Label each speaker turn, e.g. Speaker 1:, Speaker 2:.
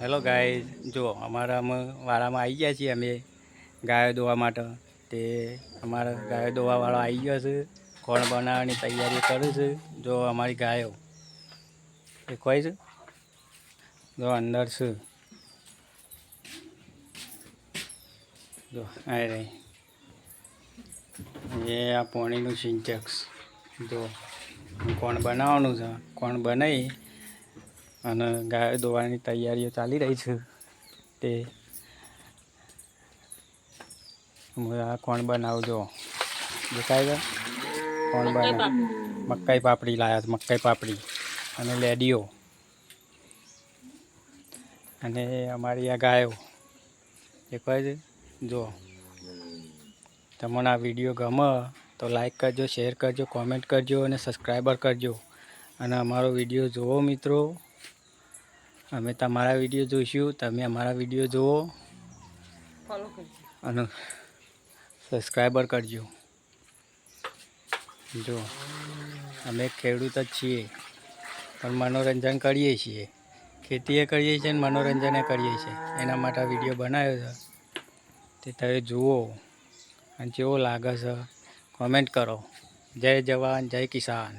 Speaker 1: Hello guys, જો અમારામાં વાળામાં આવી ગયા છીએ અમે ગાયો દોવા માટે. તે અમારા ગાયો દોવાવાળો આવી ગયો છે. કોણ બનાવવાની તૈયારી કરું છે. જો અમારી ગાયો એ કોઈ છે, જો અંદર છે, જો આ રહી એ આ પાણીનું સિન્ટેક્સ. જો કોણ બનાવવાનું છે, કોણ બનાવી અને ગાયો દોવાની તૈયારીઓ ચાલી રહી છે. તે આ કોણ બનાવજો દેખાય છે. કોણ બનાવ મકાઈ પાપડી લાવ્યા છે, મકાઈ પાપડી અને લેડીઓ. અને અમારી આ ગાયો દેખાય છે. જો તમને આ વિડીયો ગમે તો લાઈક કરજો, શેર કરજો, કોમેન્ટ કરજો અને સબસ્ક્રાઈબર કરજો. અને અમારો વિડીયો જુઓ મિત્રો. અમે તમારા વિડીયો જોઈશું, તમે અમારા વિડીયો જુઓ અને સબસ્ક્રાઈબર કરજો. જો અમે ખેડૂત જ છીએ પણ મનોરંજન કરીએ છીએ, ખેતીએ કરીએ છીએ અને મનોરંજને કરીએ છીએ. એના માટે આ વિડીયો બનાવ્યો છે, તે તમે જુઓ અને કેવો લાગે છે કોમેન્ટ કરો. જય જવાન જય કિસાન.